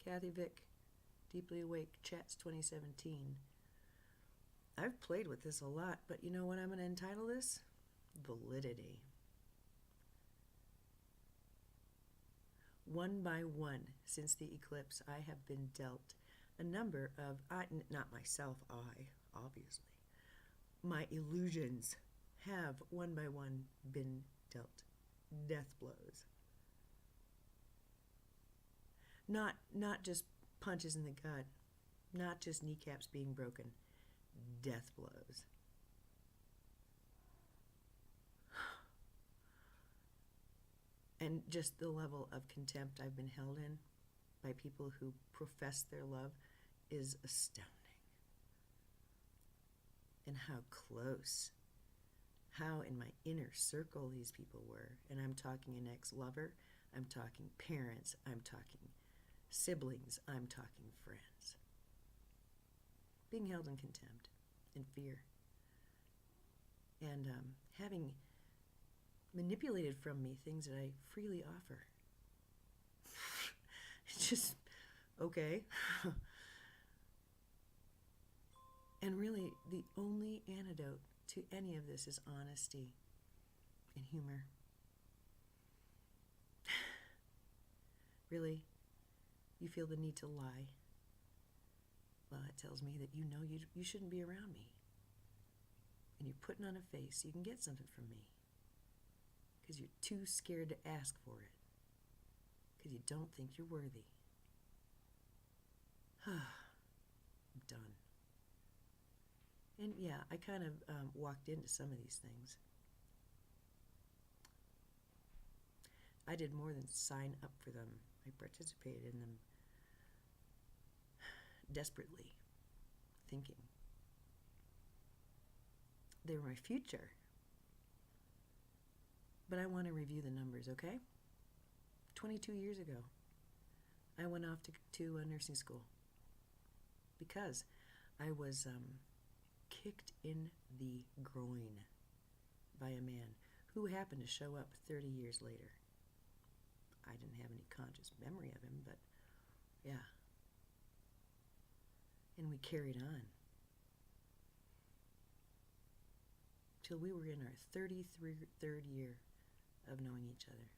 Kathy Vick, Deeply Awake, Chats 2017. I've played with this a lot, but you know what I'm going to entitle this? Validity. One by one, since the eclipse, I have been dealt a number of, not myself, obviously. My illusions have one by one been dealt death blows. Not just punches in the gut, not just kneecaps being broken, death blows. And just the level of contempt I've been held in by people who profess their love is astounding. And how close, how in my inner circle these people were. And I'm talking an ex-lover, I'm talking parents, I'm talking siblings, I'm talking friends. Being held in contempt and fear. And having manipulated from me things that I freely offer. It's just, okay. And really, the only antidote to any of this is honesty and humor. Really, you feel the need to lie? Well, that tells me that you know you shouldn't be around me. And you're putting on a face so you can get something from me. Because you're too scared to ask for it. Because you don't think you're worthy. I'm done. And yeah, I kind of walked into some of these things. I did more than sign up for them. I participated in them desperately, thinking they were my future. But I want to review the numbers, okay? 22 years ago, I went off to nursing school because I was kicked in the groin by a man who happened to show up 30 years later. I didn't have any conscious memory of him, but yeah. And we carried on till we were in our 33rd year of knowing each other.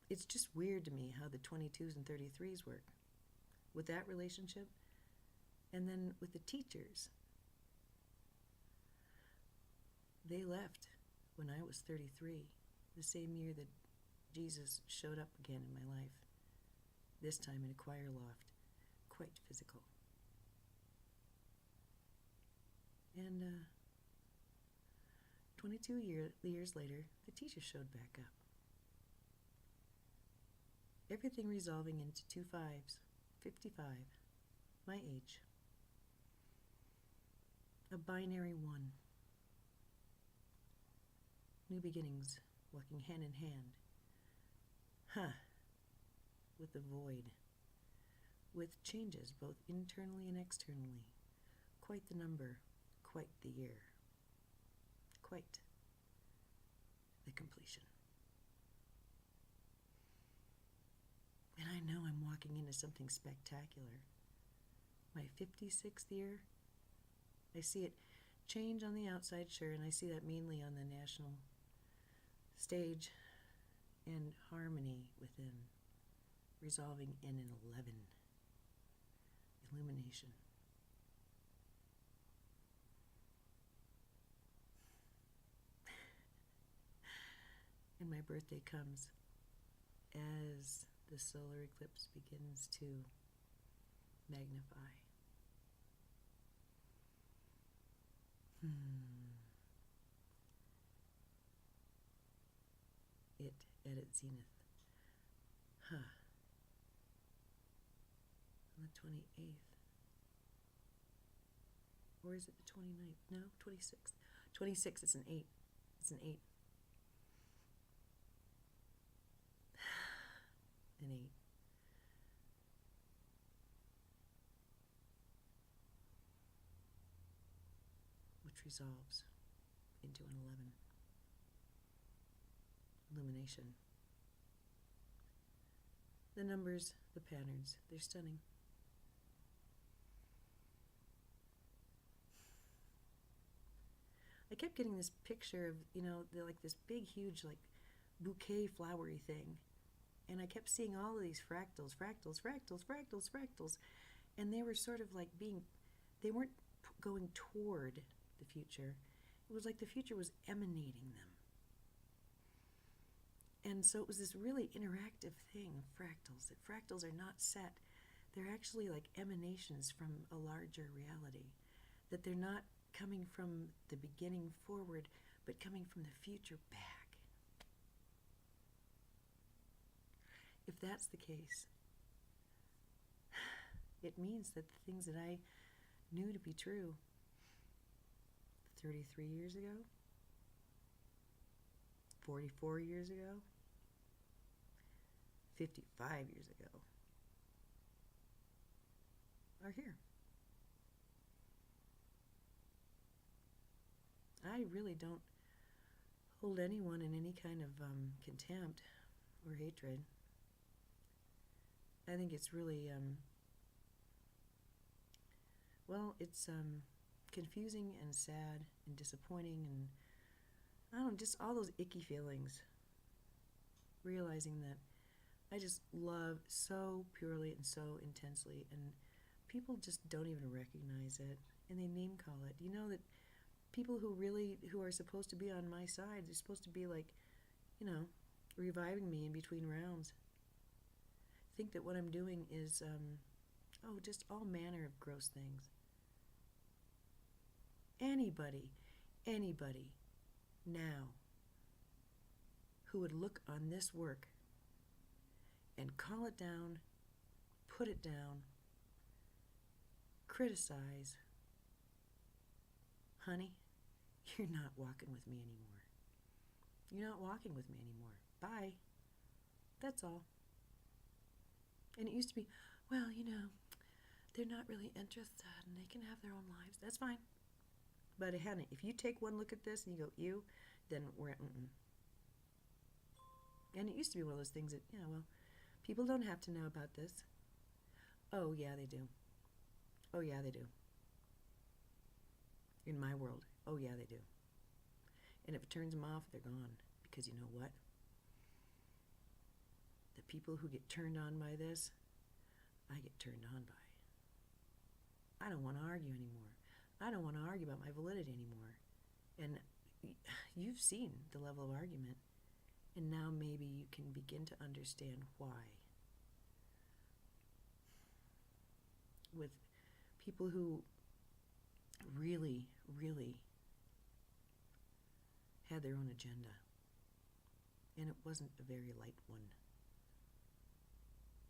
It's just weird to me how the 22s and 33s work with that relationship, and then with the teachers. They left when I was 33, the same year that Jesus showed up again in my life, this time in a choir loft, quite physical. And 22 years later, the teacher showed back up. Everything resolving into 2 5s, 55, my age. A binary 1. New beginnings, walking hand in hand. With the void. With changes, both internally and externally. Quite the number, quite the year. Quite the completion. And I know I'm walking into something spectacular. My 56th year, I see it change on the outside, sure, and I see that mainly on the national stage, and harmony within, resolving in an 11. Illumination. And my birthday comes as the solar eclipse begins to magnify. It at its zenith. On the 28th. Or is it the 29th? No, 26th. 26th, it's an 8. It's an 8. An 8. Which resolves into an 11. Illumination. The numbers, the patterns, they're stunning. I kept getting this picture of, like this big, huge, like bouquet flowery thing. And I kept seeing all of these fractals, fractals, fractals, fractals, fractals. And they were sort of like they weren't going toward the future. It was like the future was emanating them. And so it was this really interactive thing, fractals. That fractals are not set. They're actually like emanations from a larger reality. That they're not coming from the beginning forward, but coming from the future back. If that's the case, it means that the things that I knew to be true 33 years ago, 44 years ago, 55 years ago, are here. I really don't hold anyone in any kind of contempt or hatred. I think it's really, it's confusing and sad and disappointing and, I don't know, just all those icky feelings. Realizing that I just love so purely and so intensely, and people just don't even recognize it, and they name call it. You know that people who are supposed to be on my side, they're supposed to be like, reviving me in between rounds, think that what I'm doing is, just all manner of gross things. Anybody now who would look on this work and call it down, put it down, criticize, honey, you're not walking with me anymore. You're not walking with me anymore. Bye. That's all. And it used to be, well, they're not really interested and they can have their own lives. That's fine. But honey, if you take one look at this and you go, ew, then we're And it used to be one of those things that, people don't have to know about this. Oh, yeah, they do. Oh, yeah, they do. In my world, oh, yeah, they do. And if it turns them off, they're gone. Because you know what? The people who get turned on by this, I get turned on by. I don't want to argue anymore. I don't want to argue about my validity anymore. And you've seen the level of argument. And now maybe you can begin to understand why. With people who really, really had their own agenda. And it wasn't a very light one.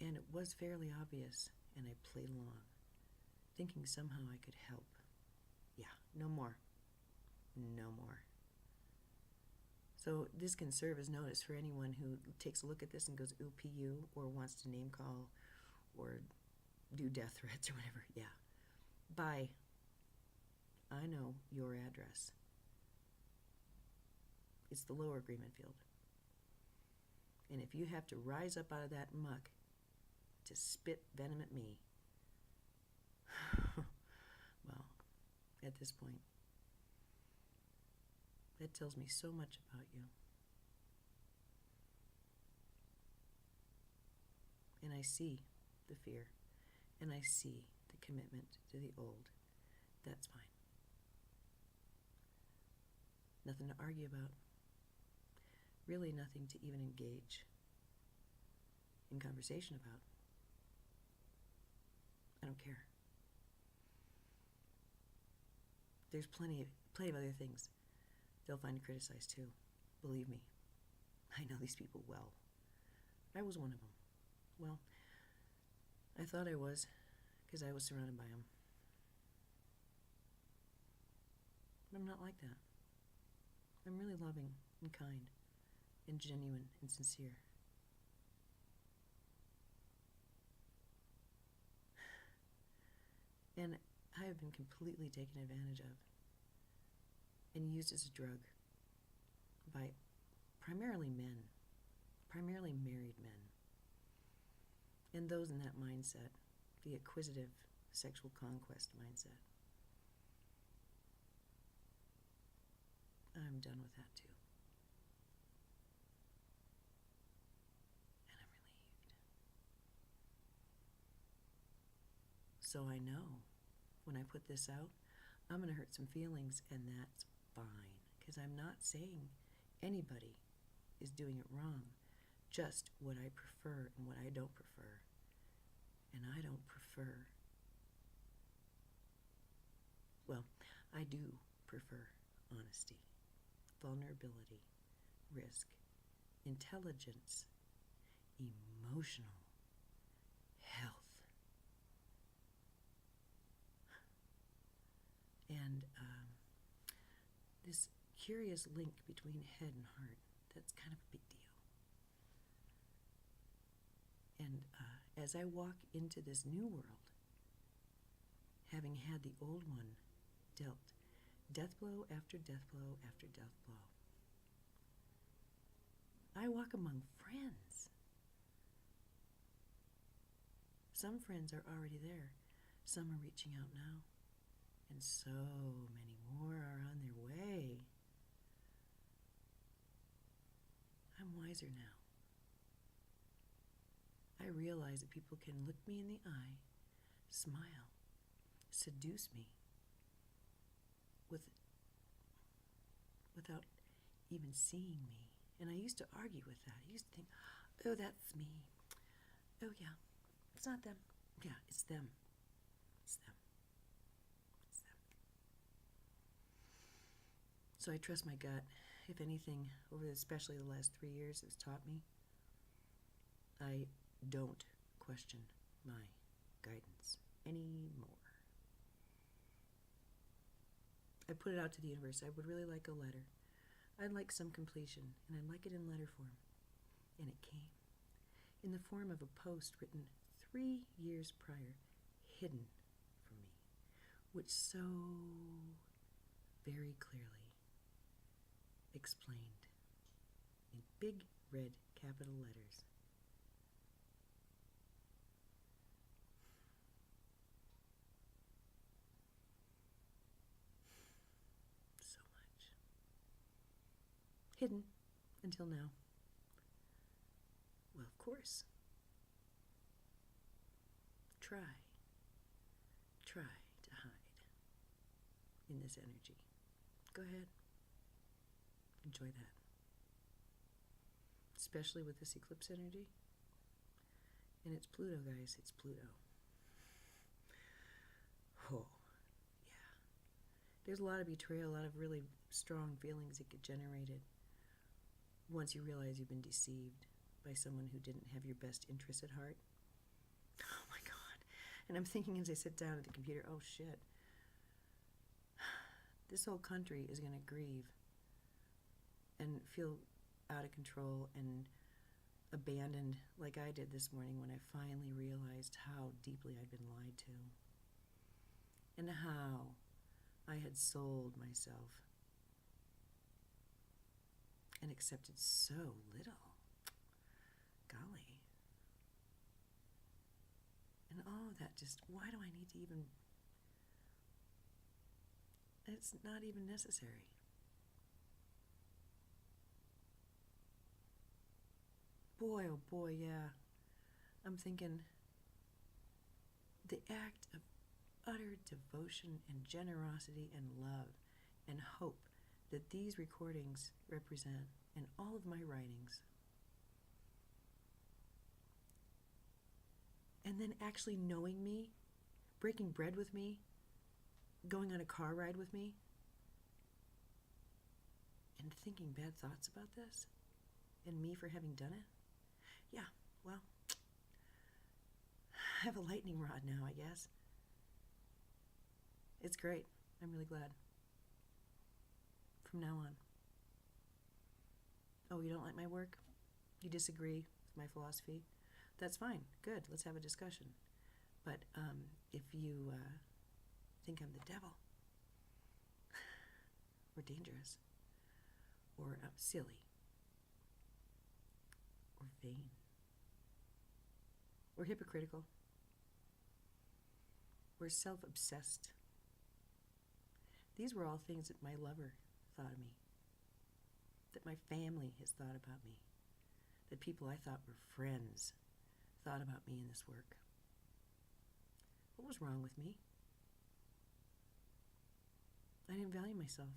And it was fairly obvious, and I played along, thinking somehow I could help. Yeah, no more. No more. So this can serve as notice for anyone who takes a look at this and goes, ooh, PU, or wants to name call, or do death threats or whatever. Yeah. Bye. I know your address. It's the lower agreement field. And if you have to rise up out of that muck to spit venom at me, well, at this point, that tells me so much about you. And I see the fear, and I see the commitment to the old. That's fine. Nothing to argue about. Really nothing to even engage in conversation about. I don't care. There's plenty of other things they'll find to criticize too. Believe me, I know these people well. I was one of them. Well, I thought I was, because I was surrounded by them. But I'm not like that. I'm really loving and kind and genuine and sincere. And I have been completely taken advantage of and used as a drug by primarily men, primarily married men. those in that mindset, the acquisitive sexual conquest mindset, I'm done with that too. And I'm relieved. So I know when I put this out, I'm going to hurt some feelings, and that's fine, because I'm not saying anybody is doing it wrong, just what I prefer and what I don't prefer. And I don't prefer, well, I do prefer honesty, vulnerability, risk, intelligence, emotional health. And this curious link between head and heart, that's kind of a big deal. And as I walk into this new world, having had the old one dealt death blow after death blow after death blow, I walk among friends. Some friends are already there. Some are reaching out now. And so many more are on their way. I'm wiser now. I realize that people can look me in the eye, smile, seduce me without even seeing me. And I used to argue with that. I used to think, oh, that's me. Oh, yeah, it's not them. Yeah, it's them. It's them. It's them. So I trust my gut. If anything, over especially the last 3 years, it's taught me, I don't question my guidance anymore. I put it out to the universe. I would really like a letter. I'd like some completion, and I'd like it in letter form. And it came in the form of a post written 3 years prior, hidden from me, which so very clearly explained in big red capital letters. So much. Hidden until now. Well, of course. Try to hide in this energy. Go ahead. Enjoy that. Especially with this eclipse energy. And it's Pluto, guys. It's Pluto. Oh, yeah. There's a lot of betrayal, a lot of really strong feelings that get generated once you realize you've been deceived by someone who didn't have your best interests at heart. Oh my God. And I'm thinking as I sit down at the computer, oh shit. This whole country is going to grieve and feel out of control and abandoned like I did this morning when I finally realized how deeply I'd been lied to and how I had sold myself and accepted so little. Golly. And all of that just, why do I need to even, it's not even necessary. Boy, oh boy, yeah. I'm thinking the act of utter devotion and generosity and love and hope that these recordings represent in all of my writings. And then actually knowing me, breaking bread with me, going on a car ride with me, and thinking bad thoughts about this, and me for having done it. Yeah, well, I have a lightning rod now, I guess. It's great. I'm really glad. From now on. Oh, you don't like my work? You disagree with my philosophy? That's fine. Good. Let's have a discussion. But if you think I'm the devil, or dangerous, or silly, or vain, or hypocritical, or self-obsessed. These were all things that my lover thought of me, that my family has thought about me, that people I thought were friends thought about me in this work. What was wrong with me? I didn't value myself.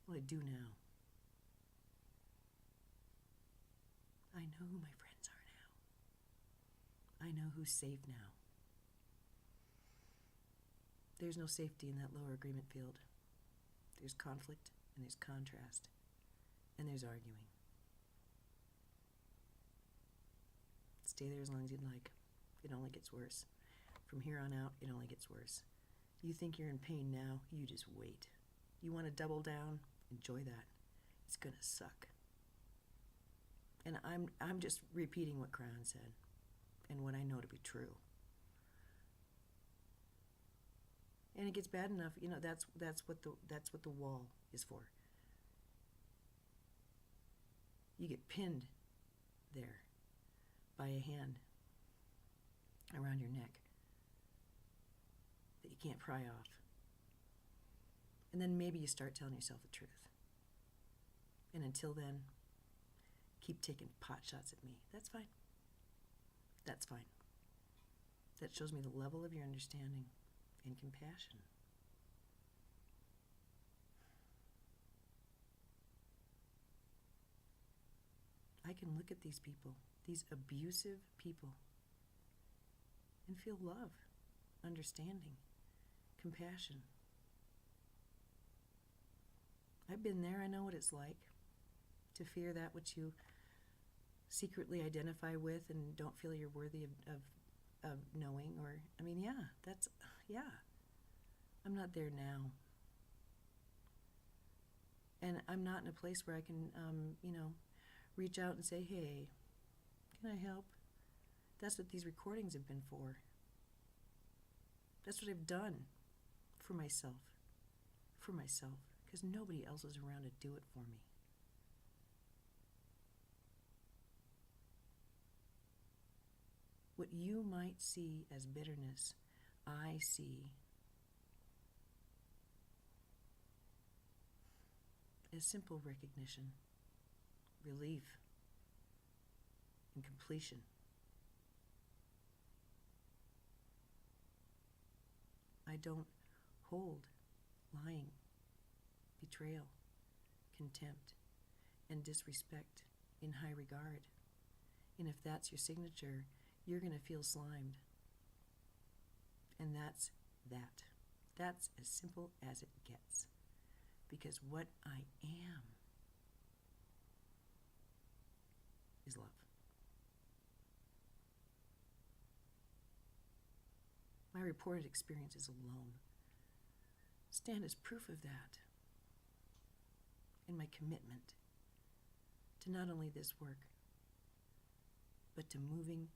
Well, I do now. I know who my friends are now. I know who's safe now. There's no safety in that lower agreement field. There's conflict, and there's contrast, and there's arguing. Stay there as long as you'd like. It only gets worse. From here on out, it only gets worse. You think you're in pain now, you just wait. You want to double down? Enjoy that. It's gonna suck. And I'm just repeating what Crown said and what I know to be true. And it gets bad enough, you know, that's what the wall is for. You get pinned there by a hand around your neck that you can't pry off. And then maybe you start telling yourself the truth. And until then, keep taking pot shots at me. That's fine. That's fine. That shows me the level of your understanding and compassion. I can look at these people, these abusive people, and feel love, understanding, compassion. I've been there. I know what it's like to fear that which you secretly identify with and don't feel you're worthy of knowing. Or, I mean, yeah. I'm not there now. And I'm not in a place where I can, reach out and say, hey, can I help? That's what these recordings have been for. That's what I've done for myself. Because nobody else is around to do it for me. What you might see as bitterness, I see as simple recognition, relief, and completion. I don't hold lying, betrayal, contempt, and disrespect in high regard. And if that's your signature, you're going to feel slimed. And that's that. That's as simple as it gets. Because what I am is love. My reported experiences alone stand as proof of that, and my commitment to not only this work, but to moving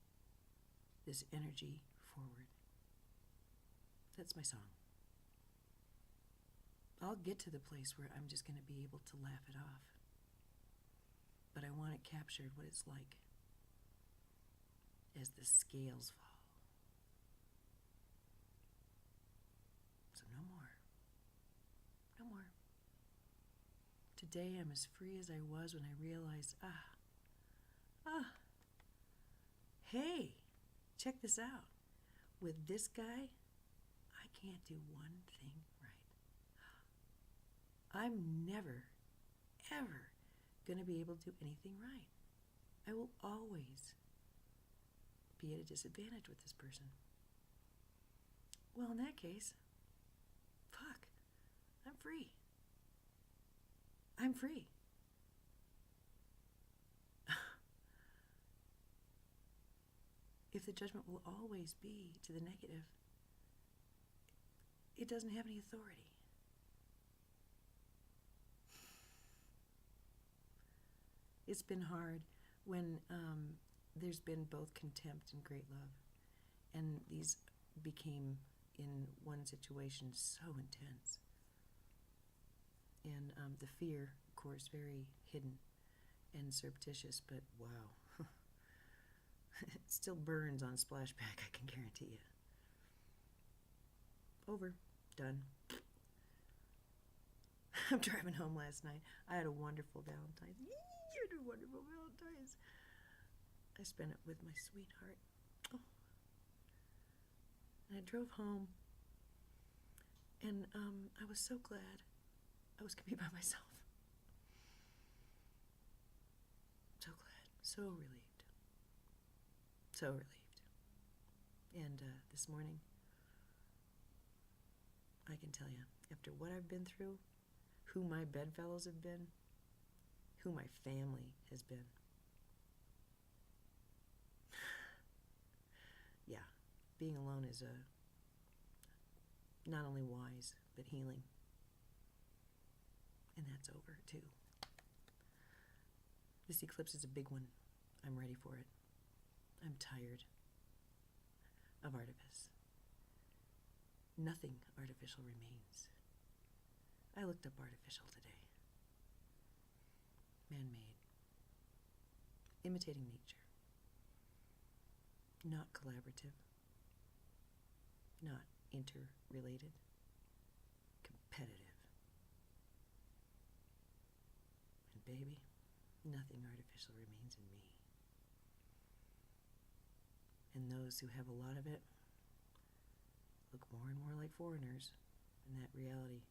this energy forward. That's my song. I'll get to the place where I'm just going to be able to laugh it off, but I want it captured what it's like as the scales fall. So no more. No more. Today I'm as free as I was when I realized, hey, check this out. With this guy, I can't do one thing right. I'm never, ever going to be able to do anything right. I will always be at a disadvantage with this person. Well, in that case, fuck, I'm free. I'm free. If the judgment will always be to the negative, it doesn't have any authority. It's been hard when there's been both contempt and great love. And these became, in one situation, so intense. And the fear, of course, very hidden and surreptitious, but wow. still burns on splashback, I can guarantee you. Over. Done. I'm driving home last night. I had a wonderful Valentine's. You had a wonderful Valentine's. I spent it with my sweetheart. Oh. And I drove home, and I was so glad I was going to be by myself. So glad. So relieved. So relieved. And this morning, I can tell you, after what I've been through, who my bedfellows have been, who my family has been. Yeah, being alone is not only wise, but healing. And that's over, too. This eclipse is a big one. I'm ready for it. I'm tired of artifice. Nothing artificial remains. I looked up artificial today. Man-made. Imitating nature. Not collaborative. Not interrelated. Competitive. And baby, nothing artificial remains in me. And those who have a lot of it look more and more like foreigners, and that reality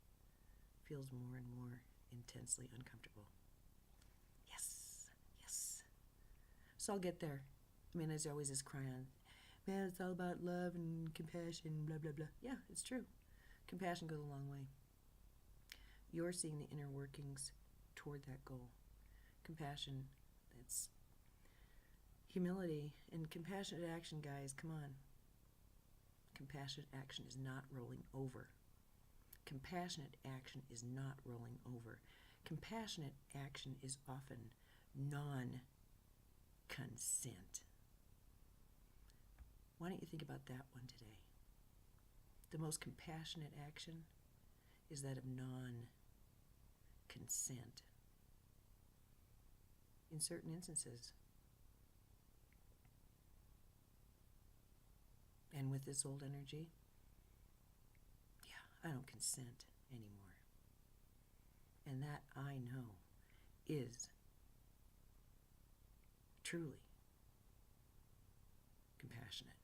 feels more and more intensely uncomfortable. Yes, yes. So I'll get there. I mean, there's always this cry on, man, it's all about love and compassion, blah, blah, blah. Yeah, it's true. Compassion goes a long way. You're seeing the inner workings toward that goal. Compassion, that's humility and compassionate action, guys. Come on. Compassionate action is not rolling over. Compassionate action is not rolling over. Compassionate action is often non-consent. Why don't you think about that one today? The most compassionate action is that of non-consent. In certain instances. And with this old energy, yeah, I don't consent anymore. And that I know is truly compassionate.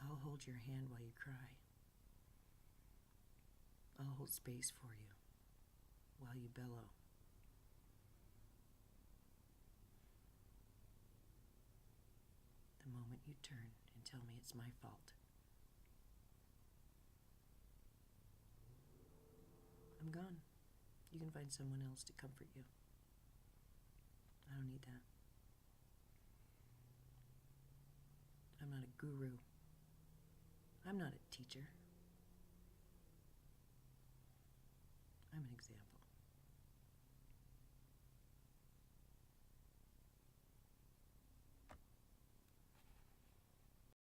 I'll hold your hand while you cry. I'll hold space for you while you bellow. The moment you turn and tell me it's my fault, I'm gone. You can find someone else to comfort you. I don't need that. I'm not a guru. I'm not a teacher. I'm an example.